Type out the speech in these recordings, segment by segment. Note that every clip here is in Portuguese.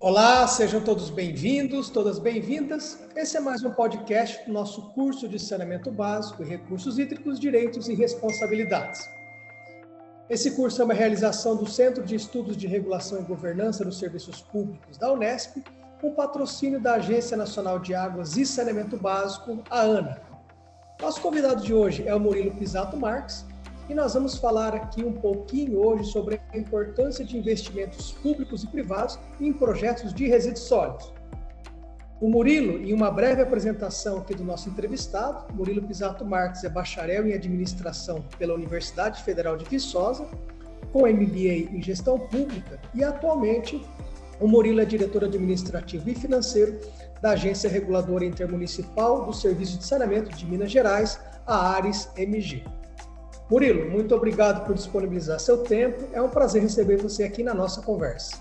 Olá, sejam todos bem-vindos, todas bem-vindas. Esse é mais um podcast do nosso curso de saneamento básico e recursos hídricos, direitos e responsabilidades. Esse curso é uma realização do Centro de Estudos de Regulação e Governança dos Serviços Públicos da Unesp, com patrocínio da Agência Nacional de Águas e Saneamento Básico, a ANA. Nosso convidado de hoje é o Murilo Pisato Marques, e nós vamos falar aqui um pouquinho hoje sobre a importância de investimentos públicos e privados em projetos de resíduos sólidos. O Murilo, em uma breve apresentação aqui do nosso entrevistado, Murilo Pisato Marques é bacharel em administração pela Universidade Federal de Viçosa, com MBA em gestão pública, e atualmente o Murilo é diretor administrativo e financeiro da Agência Reguladora Intermunicipal do Serviço de Saneamento de Minas Gerais, a ARES-MG. Murilo, muito obrigado por disponibilizar seu tempo. É um prazer receber você aqui na nossa conversa.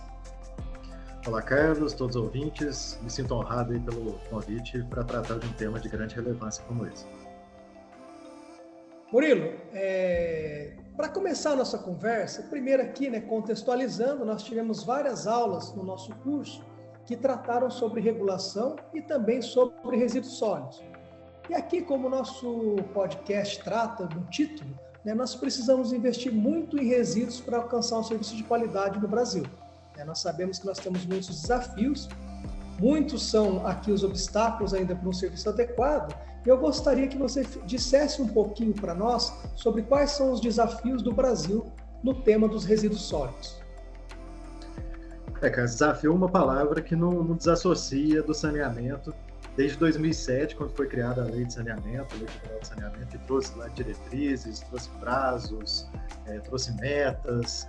Olá, Carlos, todos os ouvintes. Me sinto honrado aí pelo convite para tratar de um tema de grande relevância como esse. Murilo, para começar a nossa conversa, primeiro aqui, contextualizando, nós tivemos várias aulas no nosso curso que trataram sobre regulação e também sobre resíduos sólidos. E aqui, como o nosso podcast trata do título, nós precisamos investir muito em resíduos para alcançar um serviço de qualidade no Brasil. Nós sabemos que nós temos muitos desafios, muitos são aqui os obstáculos ainda para um serviço adequado, e eu gostaria que você dissesse um pouquinho para nós sobre quais são os desafios do Brasil no tema dos resíduos sólidos. Cara, desafio é uma palavra que não desassocia do saneamento. Desde 2007, quando foi criada a Lei de Saneamento, a Lei Federal de Saneamento, que trouxe lá diretrizes, trouxe prazos, trouxe metas.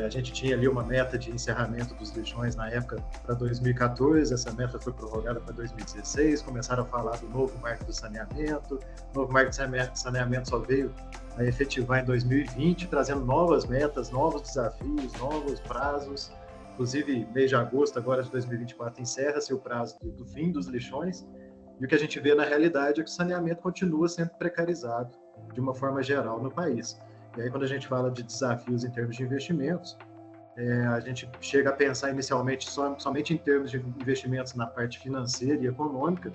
A gente tinha ali uma meta de encerramento dos lixões na época para 2014, essa meta foi prorrogada para 2016, começaram a falar do novo marco do saneamento, o novo marco de saneamento só veio a efetivar em 2020, trazendo novas metas, novos desafios, novos prazos. Inclusive, mês de agosto agora de 2024 encerra-se o prazo do fim dos lixões, e o que a gente vê na realidade é que o saneamento continua sendo precarizado de uma forma geral no país. E aí, quando a gente fala de desafios em termos de investimentos, a gente chega a pensar inicialmente somente em termos de investimentos na parte financeira e econômica,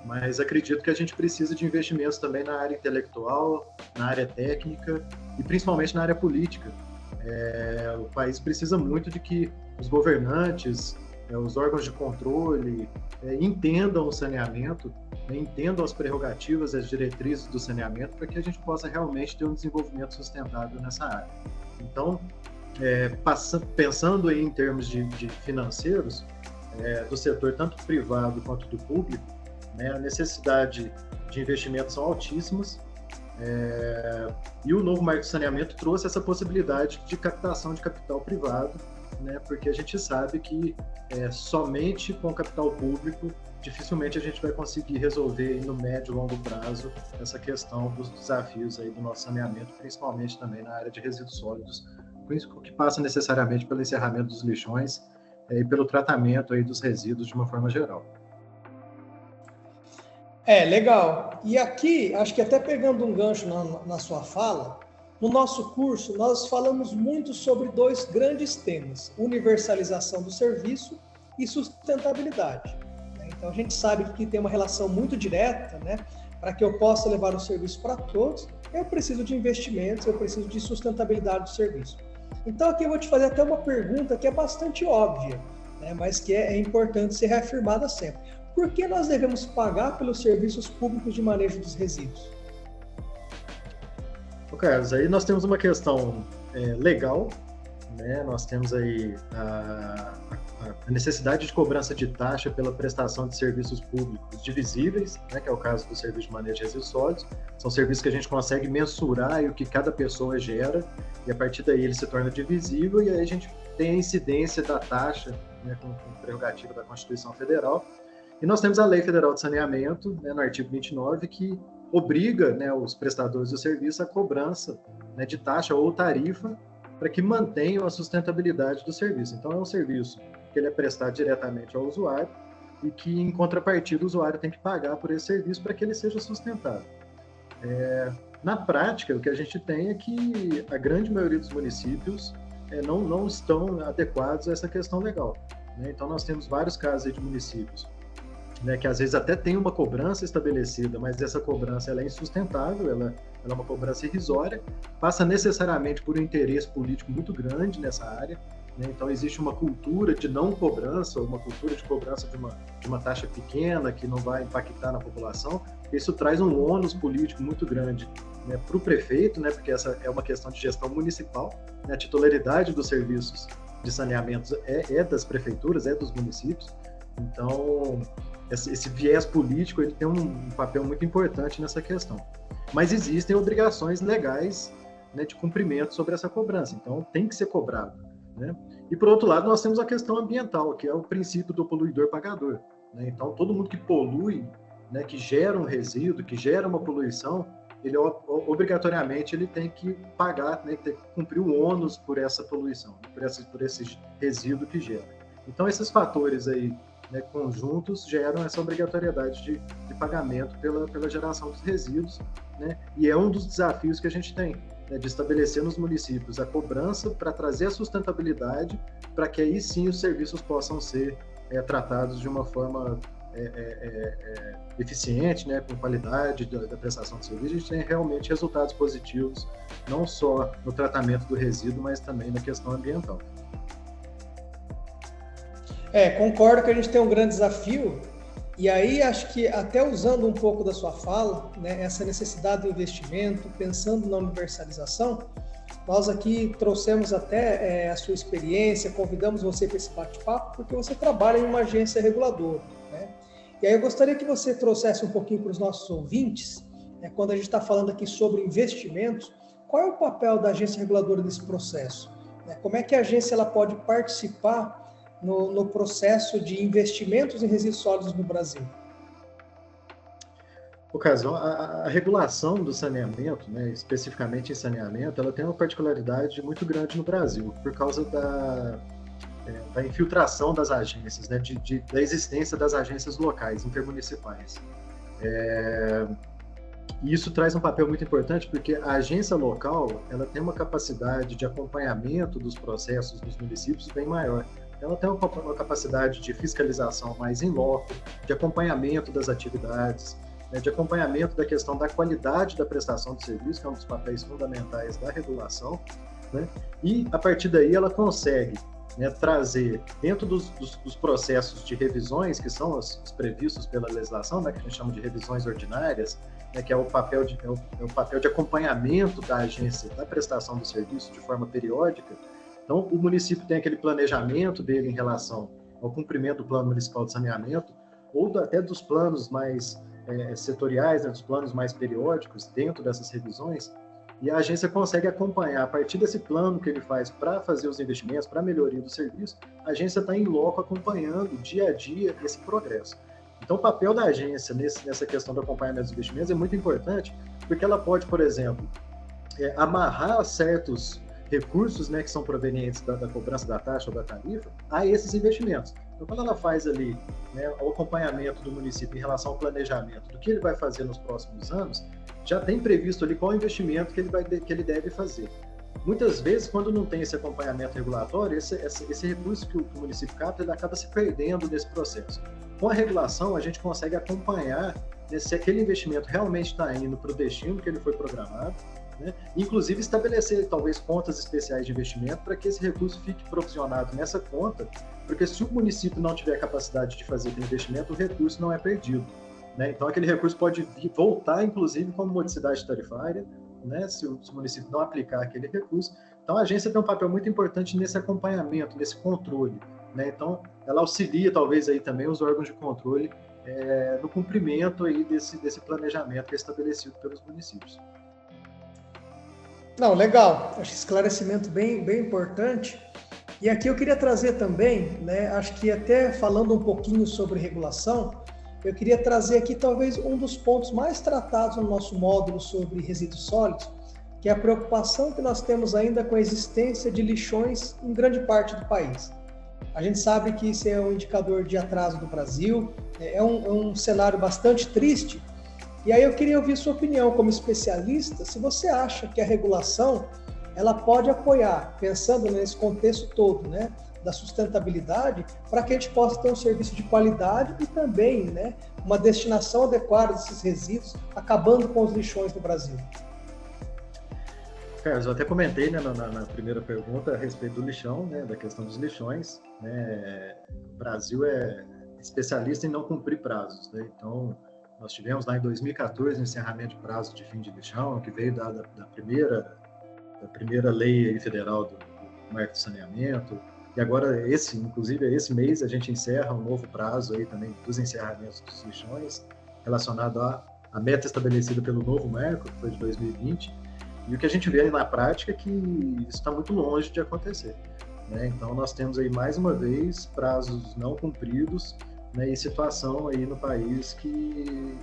mas acredito que a gente precisa de investimentos também na área intelectual, na área técnica e principalmente na área política. O país precisa muito de que os governantes, os órgãos de controle entendam o saneamento, entendam as prerrogativas, as diretrizes do saneamento, para que a gente possa realmente ter um desenvolvimento sustentável nessa área. Então, pensando em termos de financeiros, do setor tanto privado quanto do público, a necessidade de investimentos são altíssimas, e o novo marco de saneamento trouxe essa possibilidade de captação de capital privado, porque a gente sabe que somente com capital público dificilmente a gente vai conseguir resolver no médio e longo prazo essa questão dos desafios aí do nosso saneamento, principalmente também na área de resíduos sólidos, que passa necessariamente pelo encerramento dos lixões e pelo tratamento aí dos resíduos de uma forma geral. Legal. E aqui, acho que até pegando um gancho na sua fala, no nosso curso nós falamos muito sobre dois grandes temas: universalização do serviço e sustentabilidade. Então a gente sabe que tem uma relação muito direta, para que eu possa levar o serviço para todos, eu preciso de investimentos, eu preciso de sustentabilidade do serviço. Então aqui eu vou te fazer até uma pergunta que é bastante óbvia, mas que é importante ser reafirmada sempre. Por que nós devemos pagar pelos serviços públicos de manejo dos resíduos? Carlos, aí nós temos uma questão legal, nós temos aí a necessidade de cobrança de taxa pela prestação de serviços públicos divisíveis, que é o caso do serviço de manejo de resíduos sólidos. São serviços que a gente consegue mensurar o que cada pessoa gera, e a partir daí ele se torna divisível, e aí a gente tem a incidência da taxa, com prerrogativa da Constituição Federal. E nós temos a Lei Federal de Saneamento, no artigo 29, que obriga os prestadores do serviço à cobrança de taxa ou tarifa para que mantenham a sustentabilidade do serviço. Então, é um serviço que ele é prestado diretamente ao usuário, e que, em contrapartida, o usuário tem que pagar por esse serviço para que ele seja sustentável. Na prática, o que a gente tem é que a grande maioria dos municípios não estão adequados a essa questão legal, né? Então, nós temos vários casos aí de municípios, né, que às vezes até tem uma cobrança estabelecida, mas essa cobrança ela é insustentável, ela é uma cobrança irrisória, passa necessariamente por um interesse político muito grande nessa área, né? Então existe uma cultura de não cobrança, uma cultura de cobrança de uma taxa pequena que não vai impactar na população. Isso traz um ônus político muito grande, né, para o prefeito, né, porque essa é uma questão de gestão municipal, né? A titularidade dos serviços de saneamento é das prefeituras, é dos municípios. Então esse viés político ele tem um papel muito importante nessa questão. Mas existem obrigações legais, né, de cumprimento sobre essa cobrança, então tem que ser cobrado, né? E por outro lado, nós temos a questão ambiental, que é o princípio do poluidor-pagador, né? Então todo mundo que polui, né, que gera um resíduo, que gera uma poluição, ele obrigatoriamente ele tem que pagar, né, tem que cumprir o ônus por essa poluição, por esse resíduo que gera. Então esses fatores aí, né, conjuntos geram essa obrigatoriedade de pagamento pela geração dos resíduos, né? E é um dos desafios que a gente tem, né, de estabelecer nos municípios a cobrança para trazer a sustentabilidade, para que aí sim os serviços possam ser tratados de uma forma eficiente, né, com qualidade da prestação de serviço. A gente tem realmente resultados positivos, não só no tratamento do resíduo, mas também na questão ambiental. Concordo que a gente tem um grande desafio, e aí acho que até usando um pouco da sua fala, né, essa necessidade do investimento, pensando na universalização, nós aqui trouxemos até a sua experiência, convidamos você para esse bate-papo, porque você trabalha em uma agência reguladora, né? E aí eu gostaria que você trouxesse um pouquinho para os nossos ouvintes, né, quando a gente está falando aqui sobre investimentos, qual é o papel da agência reguladora nesse processo? Né? Como é que a agência ela pode participar no processo de investimentos em resíduos sólidos no Brasil? Ocasão, a regulação do saneamento, né, especificamente em saneamento, ela tem uma particularidade muito grande no Brasil, por causa da infiltração das agências, né, da existência das agências locais, intermunicipais. E isso traz um papel muito importante, porque a agência local ela tem uma capacidade de acompanhamento dos processos dos municípios bem maior. Ela tem uma capacidade de fiscalização mais in loco, de acompanhamento das atividades, né, de acompanhamento da questão da qualidade da prestação de serviço, que é um dos papéis fundamentais da regulação, né? E, a partir daí, ela consegue, né, trazer, dentro dos processos de revisões, que são os previstos pela legislação, né, que a gente chama de revisões ordinárias, né, que é o papel de acompanhamento da agência da prestação do serviço de forma periódica. Então, o município tem aquele planejamento dele em relação ao cumprimento do Plano Municipal de Saneamento, ou até dos planos mais setoriais, né, dos planos mais periódicos dentro dessas revisões, e a agência consegue acompanhar, a partir desse plano que ele faz para fazer os investimentos, para a melhoria do serviço, a agência está em loco acompanhando dia a dia esse progresso. Então, o papel da agência nessa questão do acompanhamento dos investimentos é muito importante, porque ela pode, por exemplo, amarrar certos recursos, né, que são provenientes da cobrança da taxa ou da tarifa a esses investimentos. Então, quando ela faz ali, né, o acompanhamento do município em relação ao planejamento do que ele vai fazer nos próximos anos, já tem previsto ali qual investimento que ele deve fazer. Muitas vezes, quando não tem esse acompanhamento regulatório, esse recurso que o município capta, ele acaba se perdendo nesse processo. Com a regulação, a gente consegue acompanhar, né, se aquele investimento realmente está indo para o destino que ele foi programado, né? Inclusive estabelecer talvez contas especiais de investimento para que esse recurso fique provisionado nessa conta, porque se o município não tiver capacidade de fazer aquele investimento, o recurso não é perdido, né? Então aquele recurso pode voltar, inclusive, como modicidade tarifária, né? Se o município não aplicar aquele recurso. Então a agência tem um papel muito importante nesse acompanhamento, nesse controle, né? Então ela auxilia talvez aí também os órgãos de controle no cumprimento aí desse planejamento que é estabelecido pelos municípios. Não, legal. Acho esclarecimento bem importante. E aqui eu queria trazer também, né, acho que até falando um pouquinho sobre regulação, eu queria trazer aqui talvez um dos pontos mais tratados no nosso módulo sobre resíduos sólidos, que é a preocupação que nós temos ainda com a existência de lixões em grande parte do país. A gente sabe que isso é um indicador de atraso do Brasil, é um cenário bastante triste. E aí eu queria ouvir sua opinião como especialista, se você acha que a regulação ela pode apoiar, pensando nesse contexto todo, né, da sustentabilidade, para que a gente possa ter um serviço de qualidade e também, né, uma destinação adequada desses resíduos, acabando com os lixões no Brasil. Carlos, eu até comentei, né, na primeira pergunta a respeito do lixão, né, da questão dos lixões. Né, o Brasil é especialista em não cumprir prazos, né? Então, nós tivemos lá em 2014 o encerramento de prazo de fim de lixão, que veio da primeira lei federal do marco de saneamento. E agora, inclusive, esse mês, a gente encerra um novo prazo aí também dos encerramentos dos lixões, relacionado à meta estabelecida pelo novo marco, que foi de 2020. E o que a gente vê na prática é que isso está muito longe de acontecer. Né? Então, nós temos aí, mais uma vez, prazos não cumpridos, né, e situação aí no país que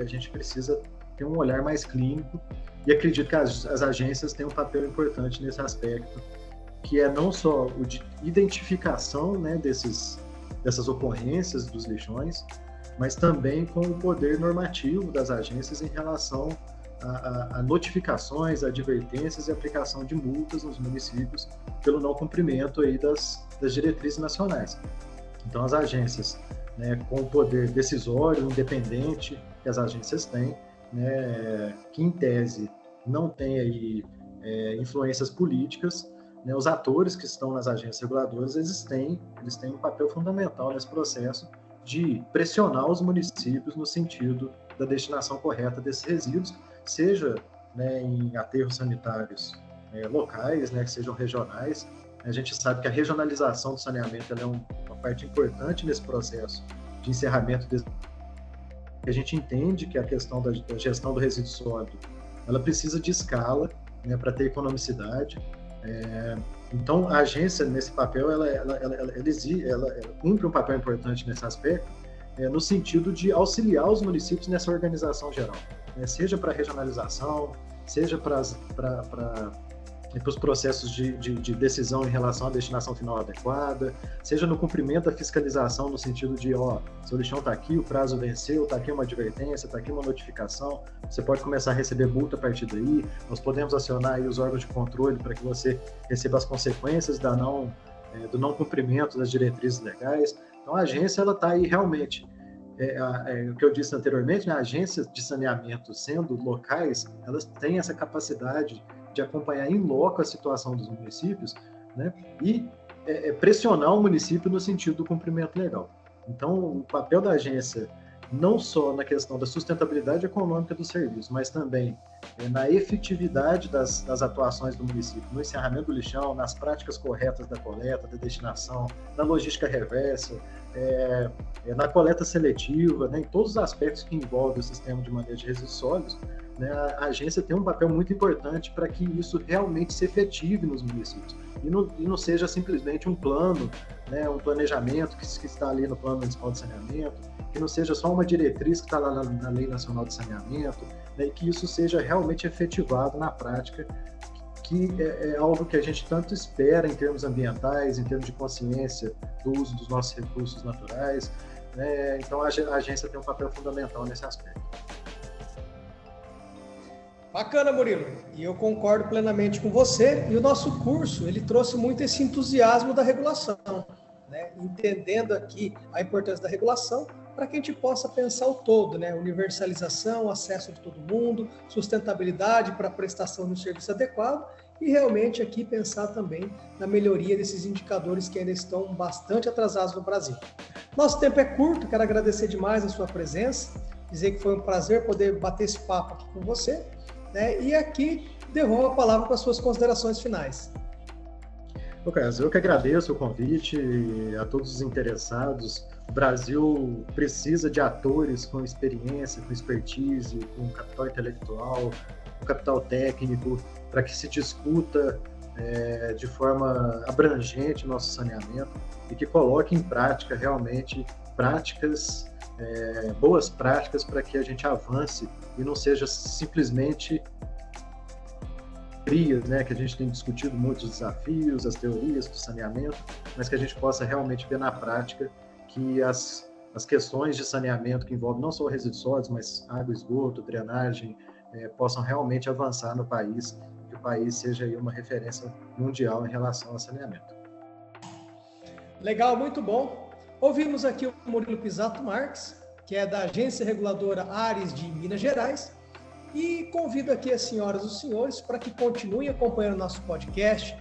a gente precisa ter um olhar mais clínico, e acredito que as agências têm um papel importante nesse aspecto, que é não só o de identificação, né, dessas ocorrências dos lixões, mas também com o poder normativo das agências em relação a notificações, advertências e aplicação de multas nos municípios pelo não cumprimento aí das diretrizes nacionais. Então, as agências, né, com o poder decisório, independente que as agências têm, né, que em tese não tem aí influências políticas, né, os atores que estão nas agências reguladoras, eles têm um papel fundamental nesse processo de pressionar os municípios no sentido da destinação correta desses resíduos, seja, né, em aterros sanitários locais, né, que sejam regionais. A gente sabe que a regionalização do saneamento ela é uma parte importante nesse processo de encerramento. A gente entende que a questão da gestão do resíduo sólido ela precisa de escala, né, para ter economicidade. Então, a agência, nesse papel, ela cumpre um papel importante nesse aspecto, no sentido de auxiliar os municípios nessa organização geral, né, seja para regionalização, seja para os processos de decisão em relação à destinação final adequada, seja no cumprimento da fiscalização, no sentido de, seu lixão está aqui, o prazo venceu, está aqui uma advertência, está aqui uma notificação, você pode começar a receber multa a partir daí, nós podemos acionar aí os órgãos de controle para que você receba as consequências do não cumprimento das diretrizes legais. Então, a agência está aí realmente, o que eu disse anteriormente, né, agências de saneamento sendo locais, elas têm essa capacidade de acompanhar em loco a situação dos municípios, né, e pressionar o município no sentido do cumprimento legal. Então, o papel da agência, não só na questão da sustentabilidade econômica do serviço, mas também na efetividade das atuações do município, no encerramento do lixão, nas práticas corretas da coleta, da destinação, na logística reversa, na coleta seletiva, né, em todos os aspectos que envolvem o sistema de manejo de resíduos sólidos, né, a agência tem um papel muito importante para que isso realmente se efetive nos municípios e não seja simplesmente um plano, né, um planejamento que está ali no Plano Municipal de Saneamento, que não seja só uma diretriz que está lá na Lei Nacional de Saneamento, né, e que isso seja realmente efetivado na prática, que é algo que a gente tanto espera em termos ambientais, em termos de consciência do uso dos nossos recursos naturais, né? Então a agência tem um papel fundamental nesse aspecto. Bacana, Murilo. E eu concordo plenamente com você. E o nosso curso, ele trouxe muito esse entusiasmo da regulação, né? Entendendo aqui a importância da regulação para que a gente possa pensar o todo, né? Universalização, acesso de todo mundo, sustentabilidade para a prestação de um serviço adequado e realmente aqui pensar também na melhoria desses indicadores que ainda estão bastante atrasados no Brasil. Nosso tempo é curto, quero agradecer demais a sua presença, dizer que foi um prazer poder bater esse papo aqui com você, né? E aqui devolvo a palavra para as suas considerações finais. Carlos, eu que agradeço o convite a todos os interessados. O Brasil precisa de atores com experiência, com expertise, com capital intelectual, com capital técnico, para que se discuta de forma abrangente o nosso saneamento e que coloque em prática realmente boas práticas para que a gente avance e não seja simplesmente teorias, né, que a gente tem discutido muitos desafios, as teorias do saneamento, mas que a gente possa realmente ver na prática que as questões de saneamento que envolvem não só resíduos sólidos, mas água, esgoto, drenagem, possam realmente avançar no país, que o país seja aí uma referência mundial em relação ao saneamento. Legal, muito bom. Ouvimos aqui o Murilo Pisato Marques, que é da Agência Reguladora Ares de Minas Gerais, e convido aqui as senhoras e os senhores para que continuem acompanhando nosso podcast,